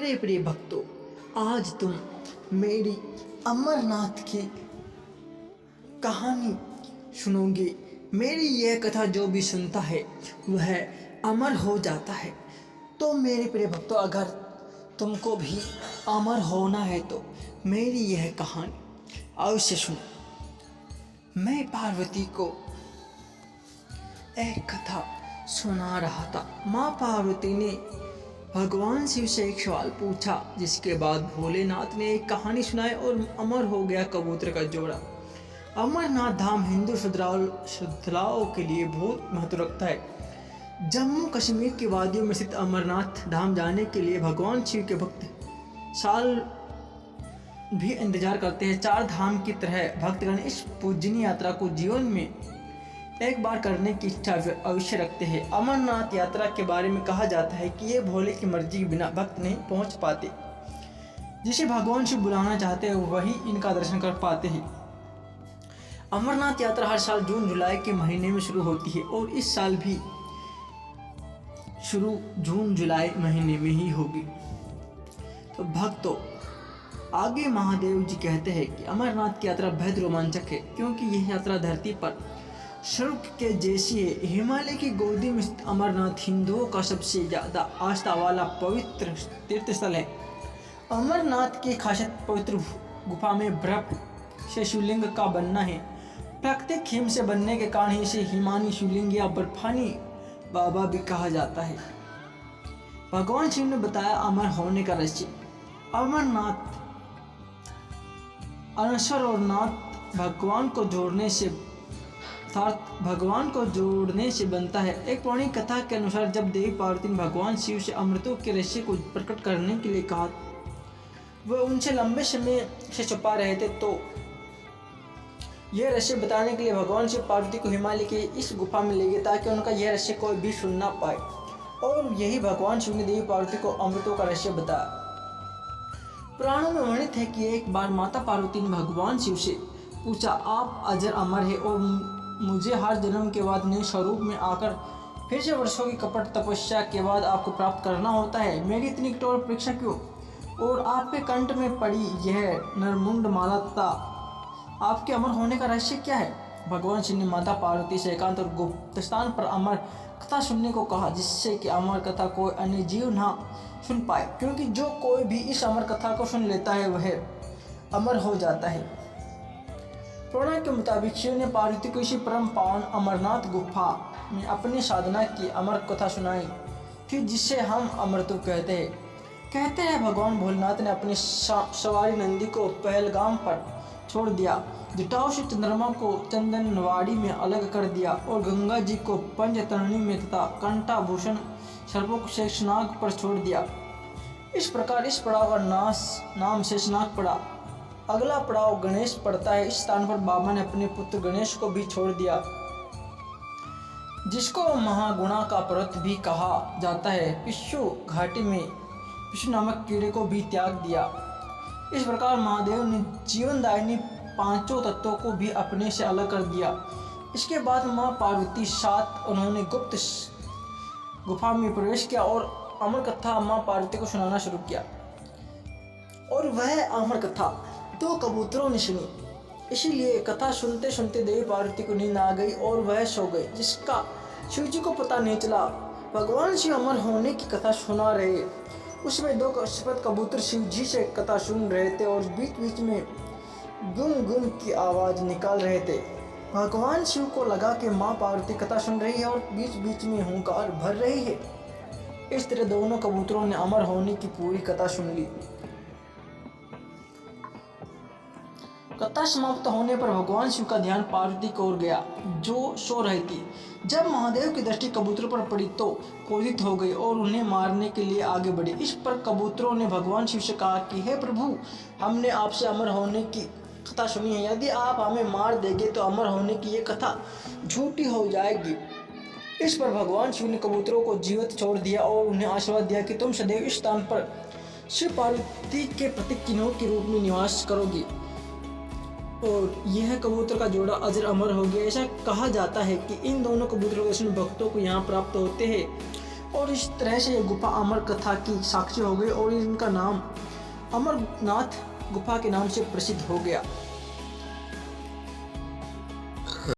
प्यारे प्रिय भक्तों, आज तुम मेरी अमरनाथ की कहानी सुनोगे। मेरी यह कथा जो भी सुनता है वह अमर हो जाता है। तो मेरे प्रिय भक्तों, अगर तुमको भी अमर होना है तो मेरी यह कहानी अवश्य सुनो। मैं पार्वती को एक कथा सुना रहा था। माँ पार्वती ने भगवान शिव से एक सवाल पूछा, जिसके बाद भोलेनाथ ने एक कहानी सुनाई और अमर हो गया कबूतर का जोड़ा। अमरनाथ धाम हिंदू श्रद्धालुओं के लिए बहुत महत्व रखता है। जम्मू कश्मीर की वादियों में स्थित अमरनाथ धाम जाने के लिए भगवान शिव के भक्त साल भी इंतजार करते हैं। चार धाम की तरह भक्तगण इस पूजनीय यात्रा को जीवन में एक बार करने की इच्छा अवश्य रखते हैं। अमरनाथ यात्रा के बारे में कहा जाता है कि ये भोले की मर्जी के बिना भक्त नहीं पहुंच पाते। जिसे भगवान शिव बुलाना चाहते हैं वही इनका दर्शन कर पाते हैं। अमरनाथ यात्रा हर साल जून जुलाई के महीने में शुरू होती है और इस साल भी शुरू जून जुलाई महीने में ही होगी। तो भक्तों, आगे महादेव जी कहते हैं कि अमरनाथ की यात्रा बेहद रोमांचक है, क्योंकि यह यात्रा धरती पर स्वर्ग के जैसी है। हिमालय की गोदी में स्थित अमरनाथ हिंदुओं का सबसे ज़्यादा आस्था वाला पवित्र तीर्थ स्थल है। अमरनाथ की खासियत पवित्र गुफा में बर्फ से शिवलिंग का बनना है। प्राकृतिक हिम से बनने के कारण इसे हिमानी शिवलिंग या बर्फानी बाबा भी कहा जाता है। भगवान शिव ने बताया अमर होने का रहस्य। अमरनाथ अनश्वर और नाथ भगवान को जोड़ने से बनता है। एक पौराणिक कथा के अनुसार जब देवी पार्वती ने भगवान शिव से अमृतों के रहस्य को प्रकट करने के लिए कहा, वह उनसे लंबे समय से छुपा रहे थे, तो यह रहस्य बताने के लिए भगवान शिव पार्वती को हिमालय की इस गुफा में ले गए, ताकि उनका यह रहस्य कोई भी सुन ना पाए। और यही भगवान शिव ने देवी पार्वती को अमृतों का रहस्य बताया। पुराणों में वर्णित है कि एक बार माता पार्वती ने भगवान शिव से पूछा, आप अजर अमर है और मुझे हर जन्म के बाद नए स्वरूप में आकर फिर से वर्षों की कपट तपस्या के बाद आपको प्राप्त करना होता है। मेरी इतनी कठोर परीक्षा क्यों? और आपके कंठ में पड़ी यह नरमुंड माला तथा आपके अमर होने का रहस्य क्या है? भगवान शिव ने माता पार्वती से एकांत और गुप्त स्थान पर अमर कथा सुनने को कहा, जिससे कि अमर कथा कोई अन्य जीव ना सुन पाए, क्योंकि जो कोई भी इस अमर कथा को सुन लेता है वह अमर हो जाता है। पुराण के मुताबिक शिव ने पार्वती को इसी परम पावन अमरनाथ गुफा में अपनी साधना की अमर कथा सुनाई थी, जिसे हम अमृतों कहते हैं। भगवान भोलेनाथ ने अपनी सवारी नंदी को पहलगाम पर छोड़ दिया, जटाओं से चंद्रमा को चंदनवाड़ी में अलग कर दिया और गंगा जी को पंचतरणी में तथा कंठाभूषण सर्पों को शेषनाग पर छोड़ दिया। इस प्रकार इस पड़ाव का नाम शेषनाग पड़ा। अगला पड़ाव गणेश पड़ता है। इस स्थान पर बाबा ने अपने पुत्र गणेश को भी छोड़ दिया, जिसको महागुणा का पर्वत भी कहा जाता है। पिस्सू घाटी में पिस्सू नामक कीड़े को भी त्याग दिया। इस प्रकार महादेव ने जीवनदायिनी पांचों तत्वों को भी अपने से अलग कर दिया। इसके बाद माँ पार्वती साथ उन्होंने गुप्त गुफा में प्रवेश किया और अमर कथा माँ पार्वती को सुनाना शुरू किया। और वह अमर कथा दो कबूतरों ने सुनी। इसीलिए कथा सुनते सुनते देवी पार्वती को नींद आ गई और वह सो गए, जिसका शिव जी को पता नहीं चला। भगवान शिव अमर होने की कथा सुना रहे, उसमें दो सफेद कबूतर शिव जी से कथा सुन रहे थे और बीच बीच में गुम गुम की आवाज़ निकाल रहे थे। भगवान शिव को लगा कि माँ पार्वती कथा सुन रही है और बीच बीच में हुंकार भर रही है। इस तरह दोनों कबूतरों ने अमर होने की पूरी कथा सुन ली। कथा समाप्त होने पर भगवान शिव का ध्यान पार्वती की ओर गया, जो सो रही थी। जब महादेव की दृष्टि कबूतरों पर पड़ी तो क्रोधित हो गई और उन्हें मारने के लिए आगे बढ़े। इस पर कबूतरों ने भगवान शिव से कहा कि हे प्रभु, हमने आपसे अमर होने की कथा सुनी है। यदि आप हमें मार देंगे तो अमर होने की ये कथा झूठी हो जाएगी। इस पर भगवान शिव ने कबूतरों को जीवित छोड़ दिया और उन्हें आशीर्वाद दिया कि तुम सदैव इस स्थान पर शिव पार्वती के प्रतीक चिन्हों के रूप में निवास करोगी। और यह कबूतर का जोड़ा अजर अमर हो गया। ऐसा कहा जाता है कि इन दोनों कबूतरों के दर्शन भक्तों को यहाँ प्राप्त होते हैं और इस तरह से ये गुफा अमर कथा की साक्षी हो गई और इनका नाम अमरनाथ गुफा के नाम से प्रसिद्ध हो गया।